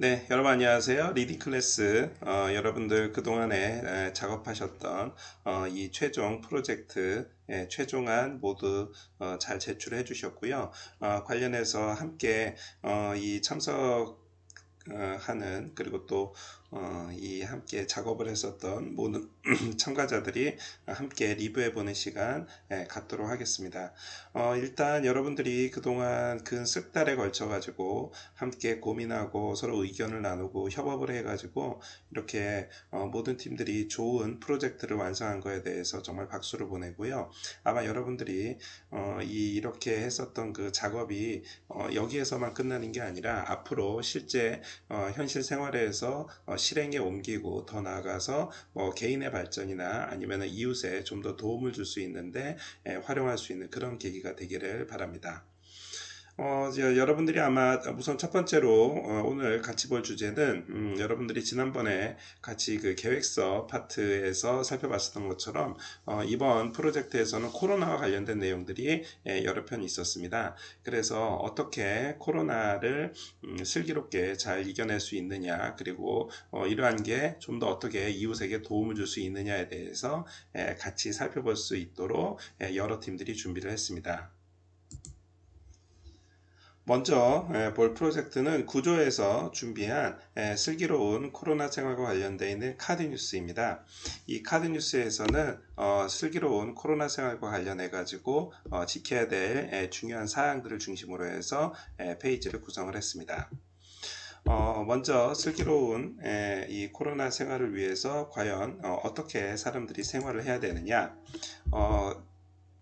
네, 여러분 안녕하세요. 리딩 클래스. 여러분들 그동안에 작업하셨던 이 최종 프로젝트 최종안 모두 잘 제출해 주셨고요. 관련해서 함께 이 참석 하는 그리고 또 이 함께 작업을 했었던 모든 참가자들이 함께 리뷰해 보는 시간 갖도록 하겠습니다. 일단 여러분들이 그동안 근 석 달에 걸쳐 가지고 함께 고민하고 서로 의견을 나누고 협업을 해 가지고 이렇게 모든 팀들이 좋은 프로젝트를 완성한 거에 대해서 정말 박수를 보내고요. 아마 여러분들이 이렇게 했었던 그 작업이 여기에서만 끝나는 게 아니라 앞으로 실제 현실 생활에서 실행에 옮기고 더 나아가서 뭐 개인의 발전이나 아니면 이웃에 좀 더 도움을 줄 수 있는데 활용할 수 있는 그런 계기가 되기를 바랍니다. 여러분들이 아마 우선 첫 번째로 오늘 같이 볼 주제는 여러분들이 지난번에 같이 그 계획서 파트에서 살펴봤었던 것처럼 이번 프로젝트에서는 코로나와 관련된 내용들이 여러 편 있었습니다. 그래서 어떻게 코로나를 슬기롭게 잘 이겨낼 수 있느냐, 그리고 이러한 게 좀 더 어떻게 이웃에게 도움을 줄 수 있느냐에 대해서 같이 살펴볼 수 있도록 여러 팀들이 준비를 했습니다. 먼저 볼 프로젝트는 구조에서 준비한 슬기로운 코로나 생활과 관련되어 있는 카드 뉴스입니다. 이 카드 뉴스에서는 슬기로운 코로나 생활과 관련해 가지고 지켜야 될 중요한 사항들을 중심으로 해서 페이지를 구성을 했습니다. 먼저 슬기로운 이 코로나 생활을 위해서 과연 어떻게 사람들이 생활을 해야 되느냐,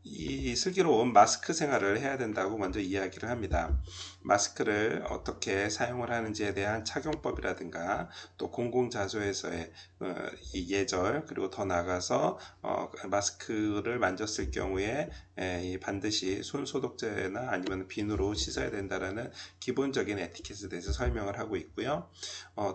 이 슬기로운 마스크 생활을 해야 된다고 먼저 이야기를 합니다. 마스크를 어떻게 사용을 하는지에 대한 착용법이라든가 또 공공자소에서의 이 예절, 그리고 더 나아가서 마스크를 만졌을 경우에 반드시 손소독제나 아니면 비누로 씻어야 된다라는 기본적인 에티켓에 대해서 설명을 하고 있고요.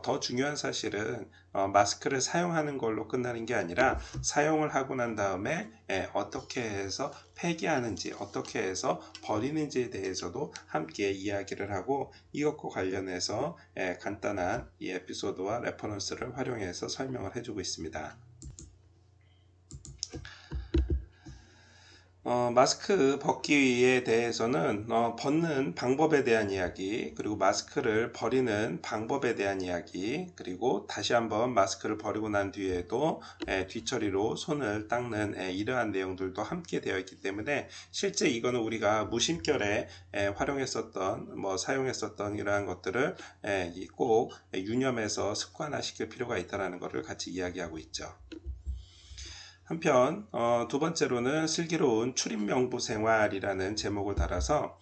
더 중요한 사실은 마스크를 사용하는 걸로 끝나는 게 아니라 사용을 하고 난 다음에 어떻게 해서 폐기하는지, 어떻게 해서 버리는지에 대해서도 함께 이야기를 하고, 이것과 관련해서 간단한 이 에피소드와 레퍼런스를 활용해서 설명을 해주고 있습니다. 마스크 벗기에 대해서는 벗는 방법에 대한 이야기, 그리고 마스크를 버리는 방법에 대한 이야기, 그리고 다시 한번 마스크를 버리고 난 뒤에도 뒤처리로 손을 닦는 이러한 내용들도 함께 되어 있기 때문에 실제 이거는 우리가 무심결에 활용했었던 사용했었던 이러한 것들을 꼭 유념해서 습관화시킬 필요가 있다는 것을 같이 이야기하고 있죠. 한편 두 번째로는 슬기로운 출입명부 생활이라는 제목을 달아서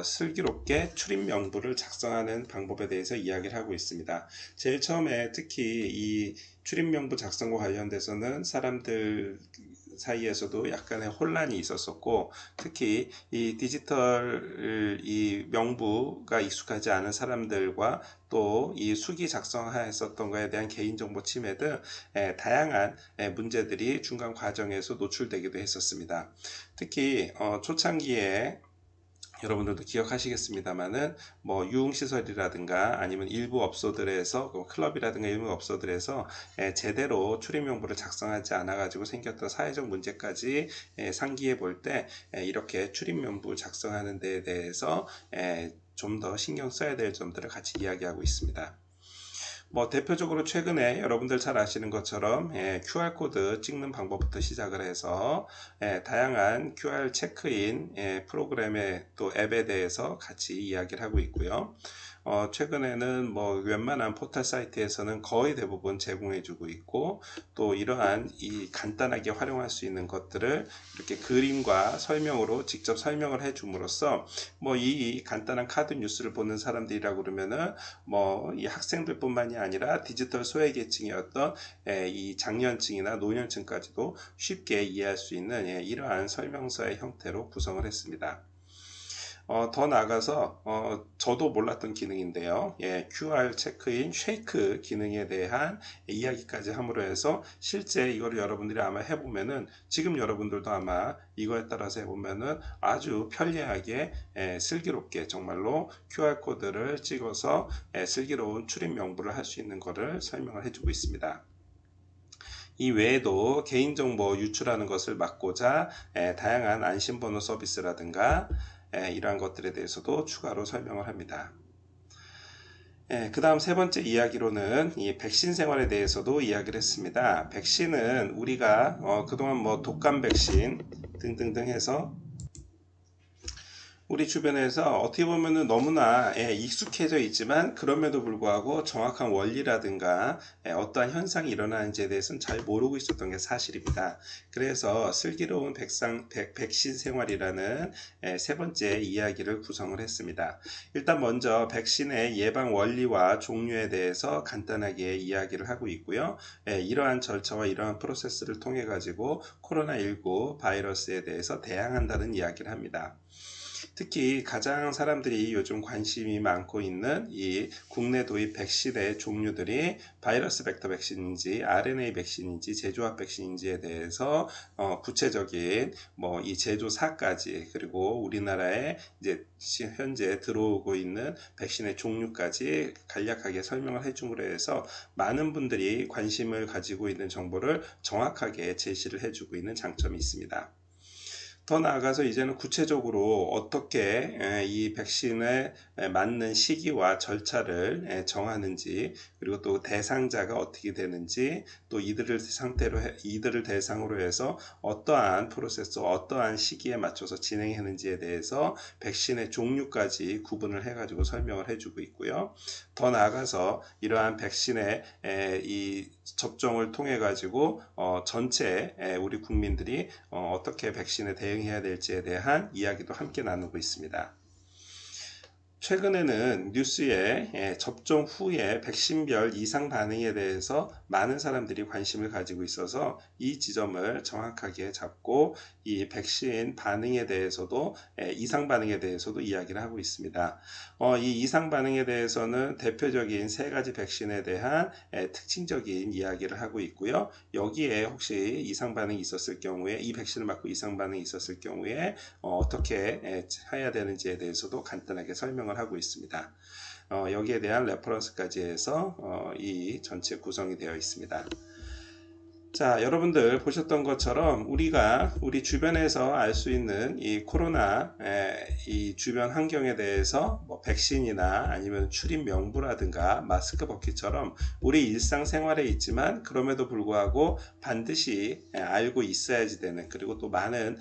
슬기롭게 출입명부를 작성하는 방법에 대해서 이야기를 하고 있습니다. 제일 처음에 특히 이 출입명부 작성과 관련돼서는 사람들 사이에서도 약간의 혼란이 있었었고, 특히 이 디지털 이 명부가 익숙하지 않은 사람들과 또 이 수기 작성하였었던 것에 대한 개인정보 침해 등 다양한 문제들이 중간 과정에서 노출되기도 했었습니다. 특히 초창기에 여러분들도 기억하시겠습니다만은 유흥시설이라든가 아니면 일부 업소들에서 클럽이라든가 일부 업소들에서 제대로 출입명부를 작성하지 않아 가지고 생겼던 사회적 문제까지 상기해 볼 때 이렇게 출입명부 작성하는 데에 대해서 좀 더 신경 써야 될 점들을 같이 이야기하고 있습니다. 대표적으로 최근에 여러분들 잘 아시는 것처럼 QR코드 찍는 방법부터 시작을 해서 다양한 QR 체크인 프로그램의 또 앱에 대해서 같이 이야기를 하고 있고요. 최근에는 웬만한 포털 사이트에서는 거의 대부분 제공해주고 있고, 또 이러한 이 간단하게 활용할 수 있는 것들을 이렇게 그림과 설명으로 직접 설명을 해줌으로써 이 간단한 카드 뉴스를 보는 사람들이라고 그러면은 이 학생들뿐만이 아니라 디지털 소외계층이었던 이 장년층이나 노년층까지도 쉽게 이해할 수 있는 이러한 설명서의 형태로 구성을 했습니다. 더 나아가서 저도 몰랐던 기능인데요. 예, QR 체크인 쉐이크 기능에 대한 이야기까지 함으로 해서 실제 이거를 여러분들이 아마 해보면은 지금 여러분들도 아마 이거에 따라서 해보면은 아주 편리하게 슬기롭게 정말로 QR코드를 찍어서 슬기로운 출입 명부를 할 수 있는 것을 설명을 해주고 있습니다. 이 외에도 개인정보 유출하는 것을 막고자 다양한 안심번호 서비스라든가 이러한 것들에 대해서도 추가로 설명을 합니다. 그 다음 세 번째 이야기로는 이 백신 생활에 대해서도 이야기를 했습니다. 백신은 우리가 그동안 뭐 독감 백신 등등등 해서 우리 주변에서 어떻게 보면은 너무나 익숙해져 있지만 그럼에도 불구하고 정확한 원리라든가 어떠한 현상이 일어나는지에 대해서는 잘 모르고 있었던 게 사실입니다. 그래서 슬기로운 백신 생활이라는 세 번째 이야기를 구성을 했습니다. 일단 먼저 백신의 예방 원리와 종류에 대해서 간단하게 이야기를 하고 있고요. 이러한 절차와 이러한 프로세스를 통해 가지고 코로나19 바이러스에 대해서 대항한다는 이야기를 합니다. 특히 가장 사람들이 요즘 관심이 많고 있는 이 국내 도입 백신의 종류들이 바이러스 벡터 백신인지 RNA 백신인지 제조합 백신인지에 대해서 구체적인 뭐 이 제조사까지 그리고 우리나라에 이제 현재 들어오고 있는 백신의 종류까지 간략하게 설명을 해줌으로 해서 많은 분들이 관심을 가지고 있는 정보를 정확하게 제시를 해주고 있는 장점이 있습니다. 더 나아가서 이제는 구체적으로 어떻게 이 백신에 맞는 시기와 절차를 정하는지 그리고 또 대상자가 어떻게 되는지 또 이들을 대상으로 해서 어떠한 프로세스 어떠한 시기에 맞춰서 진행하는지에 대해서 백신의 종류까지 구분을 해가지고 설명을 해주고 있고요. 더 나아가서 이러한 백신의 이 접종을 통해 가지고 전체 우리 국민들이 어떻게 백신에 대응해야 될지에 대한 이야기도 함께 나누고 있습니다. 최근에는 뉴스에 접종 후에 백신별 이상 반응에 대해서 많은 사람들이 관심을 가지고 있어서 이 지점을 정확하게 잡고 이 백신 반응에 대해서도 이상 반응에 대해서도 이야기를 하고 있습니다. 이 이상 반응에 대해서는 대표적인 세 가지 백신에 대한 특징적인 이야기를 하고 있고요. 여기에 혹시 이상 반응이 있었을 경우에 이 백신을 맞고 이상 반응이 있었을 경우에 어떻게 해야 되는지에 대해서도 간단하게 설명을 하고 있습니다. 여기에 대한 레퍼런스까지 해서 이 전체 구성이 되어 있습니다. 자, 여러분들 보셨던 것처럼 우리가 우리 주변에서 알 수 있는 이 코로나 이 주변 환경에 대해서 뭐 백신이나 아니면 출입 명부라든가 마스크 벗기처럼 우리 일상생활에 있지만 그럼에도 불구하고 반드시 알고 있어야지 되는 그리고 또 많은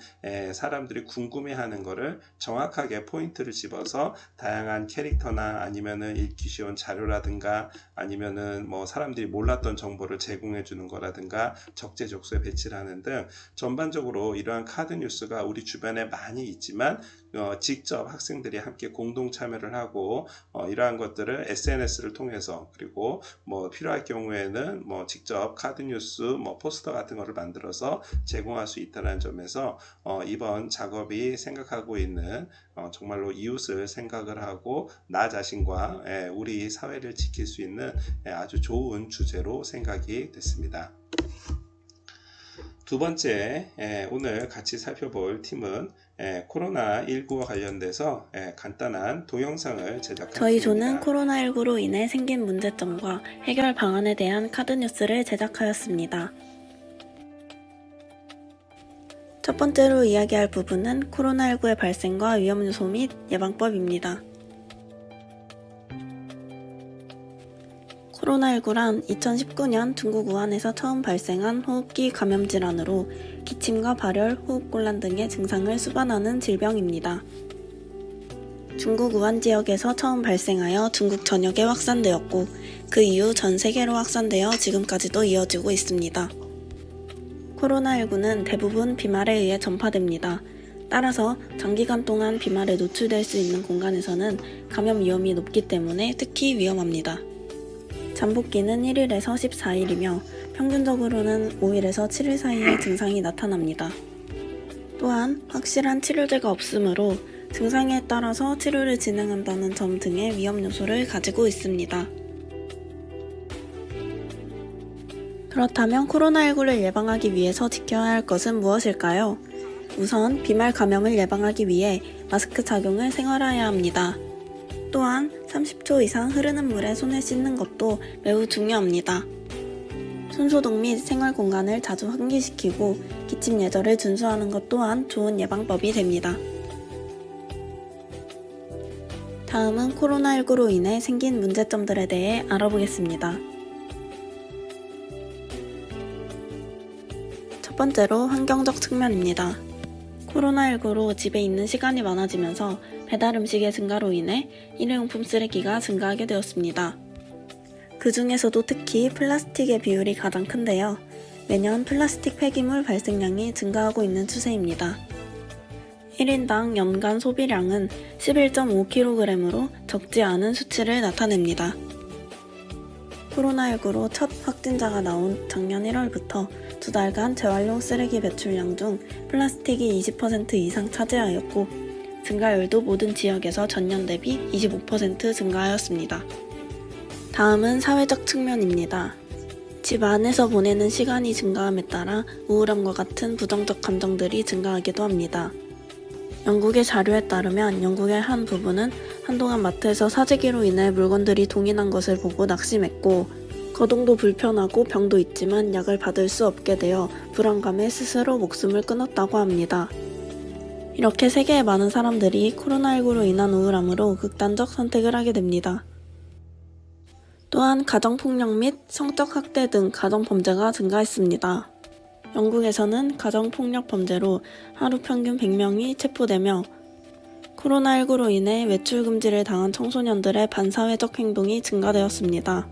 사람들이 궁금해하는 거를 정확하게 포인트를 집어서 다양한 캐릭터나 아니면은 읽기 쉬운 자료라든가 아니면은 뭐 사람들이 몰랐던 정보를 제공해 주는 거라든가 적재적소에 배치를 하는 등 전반적으로 이러한 카드 뉴스가 우리 주변에 많이 있지만 직접 학생들이 함께 공동 참여를 하고 이러한 것들을 SNS를 통해서 그리고 뭐 필요할 경우에는 뭐 직접 카드 뉴스 뭐 포스터 같은 거를 만들어서 제공할 수 있다는 점에서 이번 작업이 생각하고 있는 정말로 이웃을 생각을 하고 나 자신과 우리 사회를 지킬 수 있는 아주 좋은 주제로 생각이 됐습니다. 두 번째 오늘 같이 살펴볼 팀은 코로나19와 관련돼서 간단한 동영상을 제작한 저희 팀입니다. 조는 코로나19로 인해 생긴 문제점과 해결 방안에 대한 카드 뉴스를 제작하였습니다. 첫 번째로 이야기할 부분은 코로나19의 발생과 위험 요소 및 예방법입니다. 코로나19란 2019년 중국 우한에서 처음 발생한 호흡기 감염 질환으로 기침과 발열, 호흡곤란 등의 증상을 수반하는 질병입니다. 중국 우한 지역에서 처음 발생하여 중국 전역에 확산되었고 그 이후 전 세계로 확산되어 지금까지도 이어지고 있습니다. 코로나19는 대부분 비말에 의해 전파됩니다. 따라서 장기간 동안 비말에 노출될 수 있는 공간에서는 감염 위험이 높기 때문에 특히 위험합니다. 잠복기는 1일에서 14일이며 평균적으로는 5일에서 7일 사이에 증상이 나타납니다. 또한 확실한 치료제가 없으므로 증상에 따라서 치료를 진행한다는 점 등의 위험 요소를 가지고 있습니다. 그렇다면 코로나19를 예방하기 위해서 지켜야 할 것은 무엇일까요? 우선 비말 감염을 예방하기 위해 마스크 착용을 생활화해야 합니다. 또한 30초 이상 흐르는 물에 손을 씻는 것도 매우 중요합니다. 손소독 및 생활 공간을 자주 환기시키고 기침 예절을 준수하는 것 또한 좋은 예방법이 됩니다. 다음은 코로나19로 인해 생긴 문제점들에 대해 알아보겠습니다. 첫 번째로 환경적 측면입니다. 코로나19로 집에 있는 시간이 많아지면서 배달 음식의 증가로 인해 일회용품 쓰레기가 증가하게 되었습니다. 그 중에서도 특히 플라스틱의 비율이 가장 큰데요. 매년 플라스틱 폐기물 발생량이 증가하고 있는 추세입니다. 1인당 연간 소비량은 11.5kg으로 적지 않은 수치를 나타냅니다. 코로나19로 첫 확진자가 나온 작년 1월부터 두 달간 재활용 쓰레기 배출량 중 플라스틱이 20% 이상 차지하였고 증가율도 모든 지역에서 전년 대비 25% 증가하였습니다. 다음은 사회적 측면입니다. 집 안에서 보내는 시간이 증가함에 따라 우울함과 같은 부정적 감정들이 증가하기도 합니다. 영국의 자료에 따르면 영국의 한 부부는 한동안 마트에서 사재기로 인해 물건들이 동인한 것을 보고 낙심했고 거동도 불편하고 병도 있지만 약을 받을 수 없게 되어 불안감에 스스로 목숨을 끊었다고 합니다. 이렇게 세계의 많은 사람들이 코로나19로 인한 우울함으로 극단적 선택을 하게 됩니다. 또한 가정폭력 및 성적 학대 등 가정범죄가 증가했습니다. 영국에서는 가정폭력 범죄로 하루 평균 100명이 체포되며 코로나19로 인해 외출 금지를 당한 청소년들의 반사회적 행동이 증가되었습니다.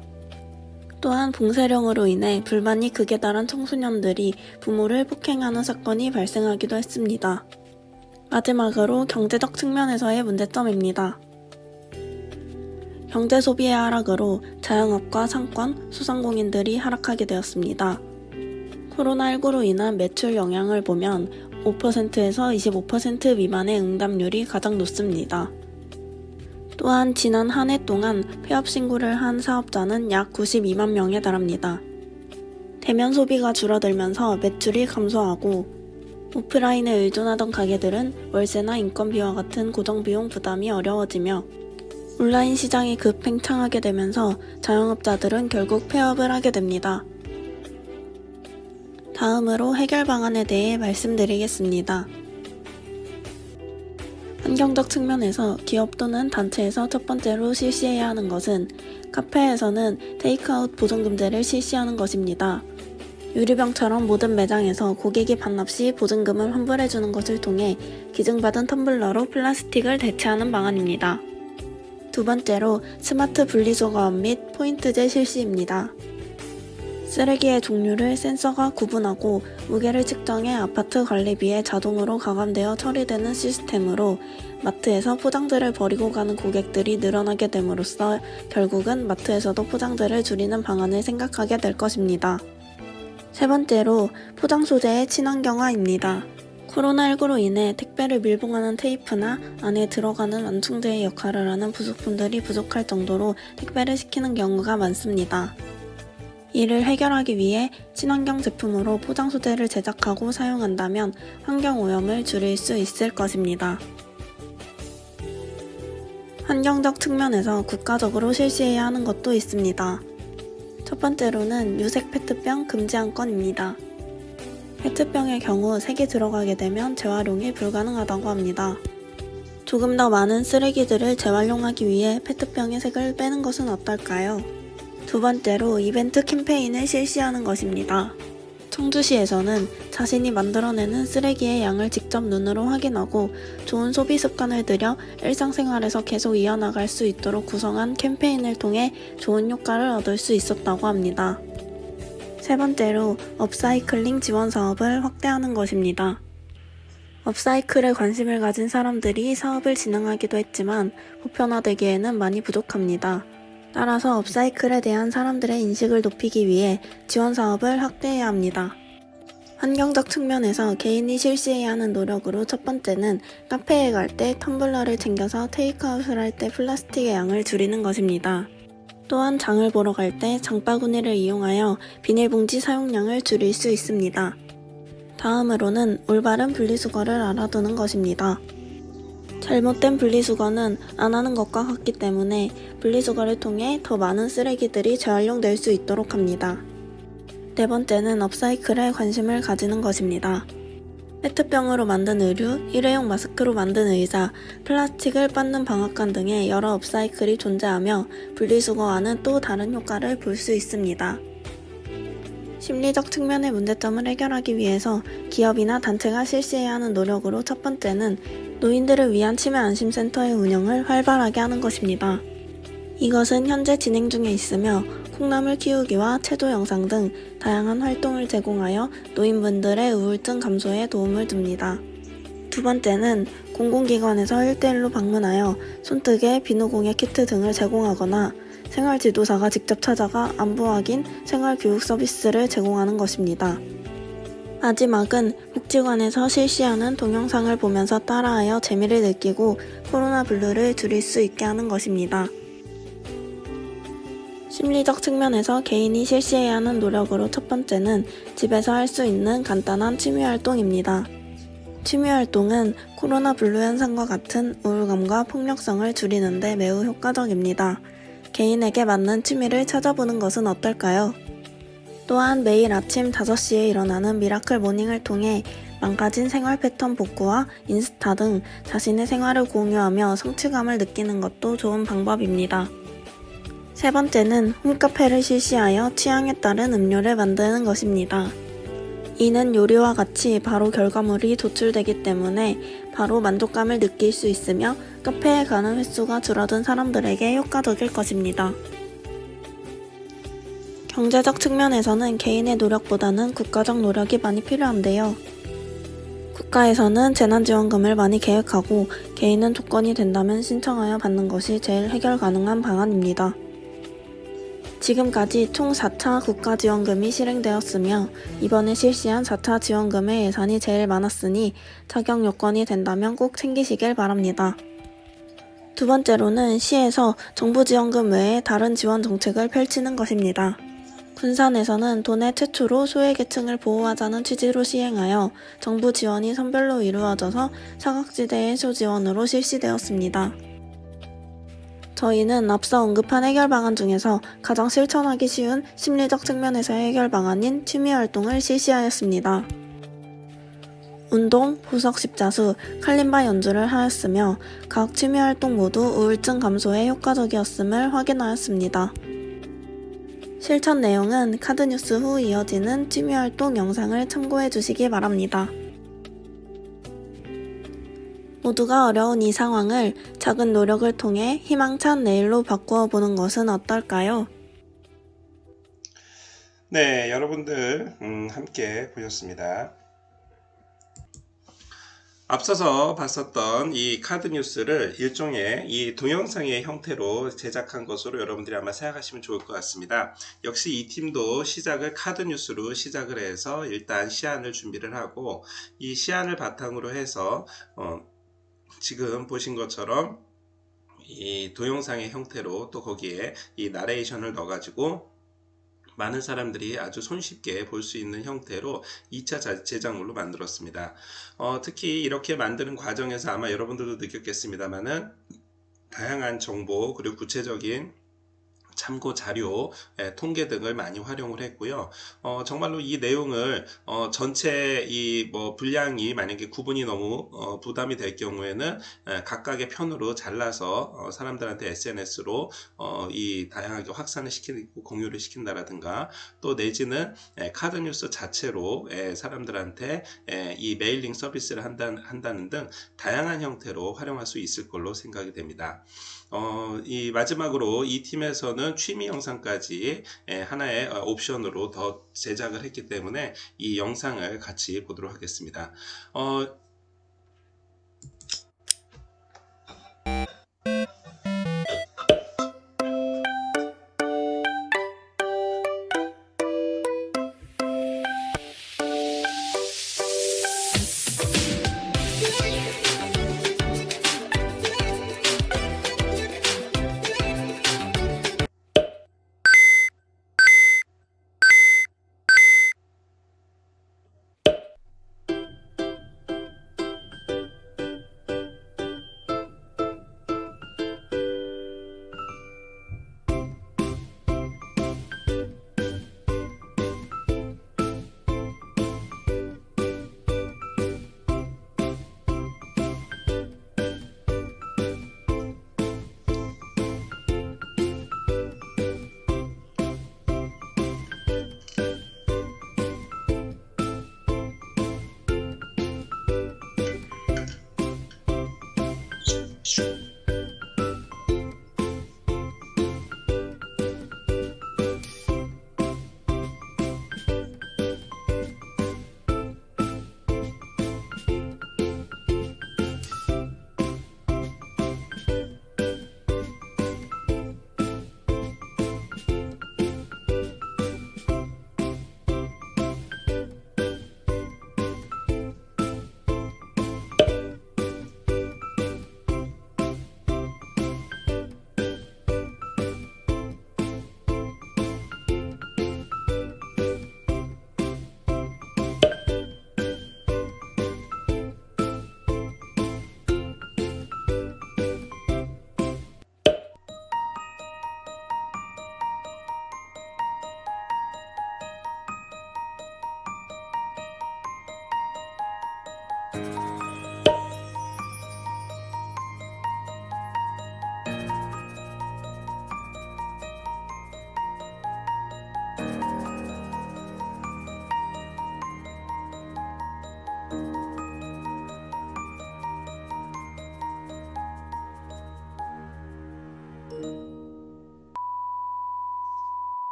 또한 봉쇄령으로 인해 불만이 극에 달한 청소년들이 부모를 폭행하는 사건이 발생하기도 했습니다. 마지막으로 경제적 측면에서의 문제점입니다. 경제 소비의 하락으로 자영업과 상권, 소상공인들이 하락하게 되었습니다. 코로나19로 인한 매출 영향을 보면 5%에서 25% 미만의 응답률이 가장 높습니다. 또한 지난 한 해 동안 폐업 신고를 한 사업자는 약 92만 명에 달합니다. 대면 소비가 줄어들면서 매출이 감소하고 오프라인에 의존하던 가게들은 월세나 인건비와 같은 고정비용 부담이 어려워지며 온라인 시장이 급팽창하게 되면서 자영업자들은 결국 폐업을 하게 됩니다. 다음으로 해결 방안에 대해 말씀드리겠습니다. 환경적 측면에서 기업 또는 단체에서 첫 번째로 실시해야 하는 것은 카페에서는 테이크아웃 보존금제를 실시하는 것입니다. 유리병처럼 모든 매장에서 고객이 반납 시 보증금을 환불해주는 것을 통해 기증받은 텀블러로 플라스틱을 대체하는 방안입니다. 두 번째로 스마트 분리수거업 및 포인트제 실시입니다. 쓰레기의 종류를 센서가 구분하고 무게를 측정해 아파트 관리비에 자동으로 가감되어 처리되는 시스템으로 마트에서 포장재를 버리고 가는 고객들이 늘어나게 됨으로써 결국은 마트에서도 포장재를 줄이는 방안을 생각하게 될 것입니다. 세 번째로 포장 소재의 친환경화입니다. 코로나19로 인해 택배를 밀봉하는 테이프나 안에 들어가는 완충제의 역할을 하는 부속품들이 부족할 정도로 택배를 시키는 경우가 많습니다. 이를 해결하기 위해 친환경 제품으로 포장 소재를 제작하고 사용한다면 환경 오염을 줄일 수 있을 것입니다. 환경적 측면에서 국가적으로 실시해야 하는 것도 있습니다. 첫 번째로는 유색 페트병 금지 안건입니다. 페트병의 경우 색이 들어가게 되면 재활용이 불가능하다고 합니다. 조금 더 많은 쓰레기들을 재활용하기 위해 페트병의 색을 빼는 것은 어떨까요? 두 번째로 이벤트 캠페인을 실시하는 것입니다. 청주시에서는 자신이 만들어내는 쓰레기의 양을 직접 눈으로 확인하고 좋은 소비 습관을 들여 일상생활에서 계속 이어나갈 수 있도록 구성한 캠페인을 통해 좋은 효과를 얻을 수 있었다고 합니다. 세 번째로 업사이클링 지원 사업을 확대하는 것입니다. 업사이클에 관심을 가진 사람들이 사업을 진행하기도 했지만 보편화되기에는 많이 부족합니다. 따라서 업사이클에 대한 사람들의 인식을 높이기 위해 지원 사업을 확대해야 합니다. 환경적 측면에서 개인이 실시해야 하는 노력으로 첫 번째는 카페에 갈 때 텀블러를 챙겨서 테이크아웃을 할 때 플라스틱의 양을 줄이는 것입니다. 또한 장을 보러 갈 때 장바구니를 이용하여 비닐봉지 사용량을 줄일 수 있습니다. 다음으로는 올바른 분리수거를 알아두는 것입니다. 잘못된 분리수거는 안 하는 것과 같기 때문에 분리수거를 통해 더 많은 쓰레기들이 재활용될 수 있도록 합니다. 네 번째는 업사이클에 관심을 가지는 것입니다. 페트병으로 만든 의류, 일회용 마스크로 만든 의자, 플라스틱을 빻는 방앗간 등의 여러 업사이클이 존재하며 분리수거와는 또 다른 효과를 볼 수 있습니다. 심리적 측면의 문제점을 해결하기 위해서 기업이나 단체가 실시해야 하는 노력으로 첫 번째는 노인들을 위한 치매 안심센터의 운영을 활발하게 하는 것입니다. 이것은 현재 진행 중에 있으며 콩나물 키우기와 체조 영상 등 다양한 활동을 제공하여 노인분들의 우울증 감소에 도움을 줍니다. 두 번째는 공공기관에서 1대1로 방문하여 손뜨개, 비누공예 키트 등을 제공하거나 생활지도사가 직접 찾아가 안부 확인, 생활교육 서비스를 제공하는 것입니다. 마지막은 복지관에서 실시하는 동영상을 보면서 따라하여 재미를 느끼고 코로나 블루를 줄일 수 있게 하는 것입니다. 심리적 측면에서 개인이 실시해야 하는 노력으로 첫 번째는 집에서 할 수 있는 간단한 취미활동입니다. 취미활동은 코로나 블루 현상과 같은 우울감과 폭력성을 줄이는 데 매우 효과적입니다. 개인에게 맞는 취미를 찾아보는 것은 어떨까요? 또한 매일 아침 5시에 일어나는 미라클 모닝을 통해 망가진 생활 패턴 복구와 인스타 등 자신의 생활을 공유하며 성취감을 느끼는 것도 좋은 방법입니다. 세 번째는 홈카페를 실시하여 취향에 따른 음료를 만드는 것입니다. 이는 요리와 같이 바로 결과물이 도출되기 때문에 바로 만족감을 느낄 수 있으며 카페에 가는 횟수가 줄어든 사람들에게 효과적일 것입니다. 경제적 측면에서는 개인의 노력보다는 국가적 노력이 많이 필요한데요. 국가에서는 재난지원금을 많이 계획하고 개인은 조건이 된다면 신청하여 받는 것이 제일 해결 가능한 방안입니다. 지금까지 총 4차 국가지원금이 실행되었으며 이번에 실시한 4차 지원금의 예산이 제일 많았으니 자격 요건이 된다면 꼭 챙기시길 바랍니다. 두 번째로는 시에서 정부 지원금 외에 다른 지원 정책을 펼치는 것입니다. 군산에서는 도내 최초로 소외계층을 보호하자는 취지로 시행하여 정부 지원이 선별로 이루어져서 사각지대의 소지원으로 실시되었습니다. 저희는 앞서 언급한 해결 방안 중에서 가장 실천하기 쉬운 심리적 측면에서의 해결 방안인 취미활동을 실시하였습니다. 운동, 보석 십자수, 칼림바 연주를 하였으며 각 취미활동 모두 우울증 감소에 효과적이었음을 확인하였습니다. 실천 내용은 카드뉴스 후 이어지는 취미활동 영상을 참고해 주시기 바랍니다. 모두가 어려운 이 상황을 작은 노력을 통해 희망찬 내일로 바꾸어 보는 것은 어떨까요? 네, 여러분들 함께 보셨습니다. 앞서서 봤었던 이 카드 뉴스를 일종의 이 동영상의 형태로 제작한 것으로 여러분들이 아마 생각하시면 좋을 것 같습니다. 역시 이 팀도 시작을 카드 뉴스로 시작을 해서 일단 시안을 준비를 하고 이 시안을 바탕으로 해서 지금 보신 것처럼 이 동영상의 형태로 또 거기에 이 나레이션을 넣어가지고 많은 사람들이 아주 손쉽게 볼 수 있는 형태로 2차 제작물로 만들었습니다. 특히 이렇게 만드는 과정에서 아마 여러분들도 느꼈겠습니다만은 다양한 정보 그리고 구체적인 참고 자료, 통계 등을 많이 활용을 했고요. 정말로 이 내용을 전체 이 분량이 만약에 구분이 너무 부담이 될 경우에는 각각의 편으로 잘라서 사람들한테 SNS로 이 다양하게 확산을 시키고 공유를 시킨다라든가 또 내지는 카드뉴스 자체로 사람들한테 이 메일링 서비스를 한다는 등 다양한 형태로 활용할 수 있을 걸로 생각이 됩니다. 이 마지막으로 이 팀에서는 취미 영상까지 하나의 옵션으로 더 제작을 했기 때문에 이 영상을 같이 보도록 하겠습니다.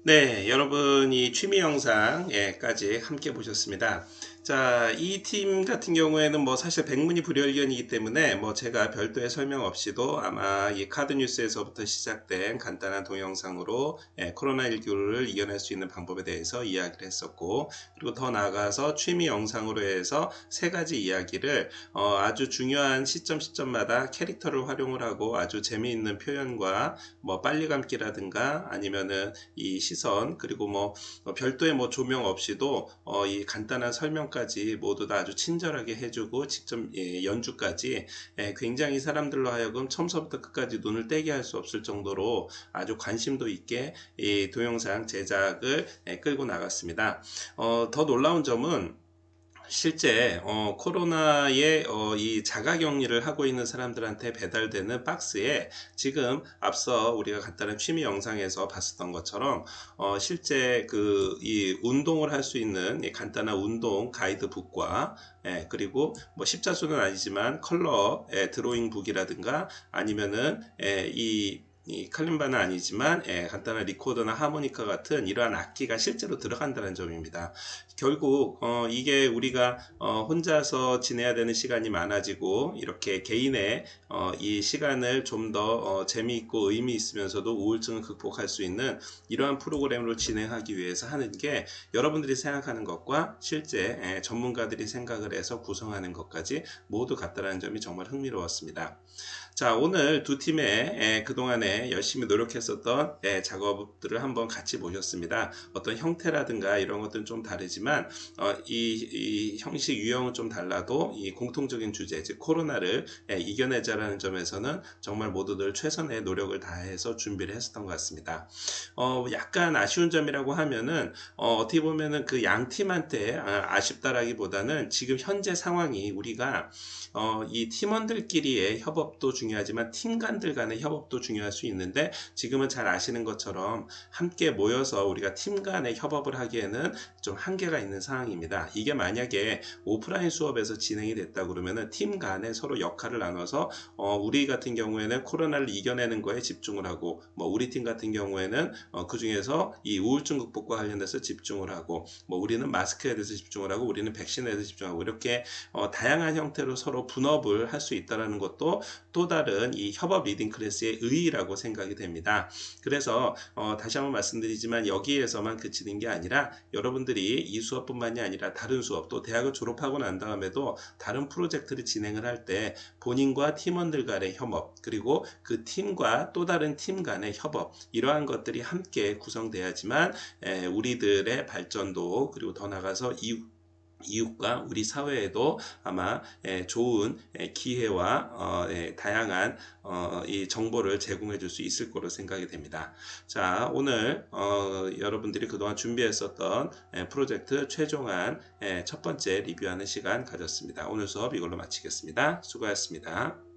네, 여러분이 취미 영상까지 함께 보셨습니다. 자, 이 팀 같은 경우에는 뭐 사실 백문이 불여일견이기 때문에 뭐 제가 별도의 설명 없이도 아마 이 카드 뉴스에서부터 시작된 간단한 동영상으로 코로나19를 이겨낼 수 있는 방법에 대해서 이야기를 했었고, 그리고 더 나아가서 취미 영상으로 해서 세 가지 이야기를 아주 중요한 시점마다 캐릭터를 활용을 하고 아주 재미있는 표현과 뭐 빨리 감기라든가 아니면은 이 시선, 그리고 뭐 별도의 뭐 조명 없이도 이 간단한 설명까지 모두 다 아주 친절하게 해주고 직접 연주까지 굉장히 사람들로 하여금 처음부터 끝까지 눈을 떼게 할 수 없을 정도로 아주 관심도 있게 이 동영상 제작을 끌고 나갔습니다. 더 놀라운 점은 실제 코로나의 이 자가격리를 하고 있는 사람들한테 배달되는 박스에 지금 앞서 우리가 간단한 취미 영상에서 봤었던 것처럼 실제 그 이 운동을 할 수 있는 이 간단한 운동 가이드북과 그리고 뭐 십자수는 아니지만 컬러 드로잉 북이라든가 아니면은 이 칼림바는 아니지만 간단한 리코더나 하모니카 같은 이러한 악기가 실제로 들어간다는 점입니다. 결국 이게 우리가 혼자서 지내야 되는 시간이 많아지고 이렇게 개인의 이 시간을 좀 더 재미있고 의미 있으면서도 우울증을 극복할 수 있는 이러한 프로그램으로 진행하기 위해서 하는 게 여러분들이 생각하는 것과 실제 전문가들이 생각을 해서 구성하는 것까지 모두 같다는 점이 정말 흥미로웠습니다. 자, 오늘 두 팀의 그동안에 열심히 노력했었던 작업들을 한번 같이 보셨습니다. 어떤 형태라든가 이런 것들은 좀 다르지만 이 형식 유형은 좀 달라도 이 공통적인 주제, 즉 코로나를 이겨내자라는 점에서는 정말 모두들 최선의 노력을 다해서 준비를 했었던 것 같습니다. 약간 아쉬운 점이라고 하면은 어떻게 보면은 그 양 팀한테 아쉽다라기보다는 지금 현재 상황이 우리가 이 팀원들끼리의 협업도 중요하지만 팀 간들 간의 협업도 중요할 수 있는데 지금은 잘 아시는 것처럼 함께 모여서 우리가 팀 간의 협업을 하기에는 좀 한계가 있는 상황입니다. 이게 만약에 오프라인 수업에서 진행이 됐다 그러면은 팀 간에 서로 역할을 나눠서 우리 같은 경우에는 코로나를 이겨내는 거에 집중을 하고 뭐 우리 팀 같은 경우에는 그 중에서 이 우울증 극복과 관련해서 집중을 하고 뭐 우리는 마스크에 대해서 집중을 하고 우리는 백신에 대해서 집중하고 이렇게 다양한 형태로 서로 분업을 할 수 있다는 것도 또 다른 이 협업 리딩 클래스의 의의라고 생각이 됩니다. 그래서 다시 한번 말씀드리지만 여기에서만 그치는 게 아니라 여러분들이 이 수업뿐만이 아니라 다른 수업 또 대학을 졸업하고 난 다음에도 다른 프로젝트를 진행을 할 때 본인과 팀원들 간의 협업 그리고 그 팀과 또 다른 팀 간의 협업 이러한 것들이 함께 구성돼야지만 우리들의 발전도 그리고 더 나아가서 이웃과 우리 사회에도 아마 좋은 기회와 다양한 이 정보를 제공해 줄 수 있을 거로 생각이 됩니다. 자, 오늘 여러분들이 그동안 준비했었던 프로젝트 최종안 첫 번째 리뷰하는 시간 가졌습니다. 오늘 수업 이걸로 마치겠습니다. 수고하셨습니다.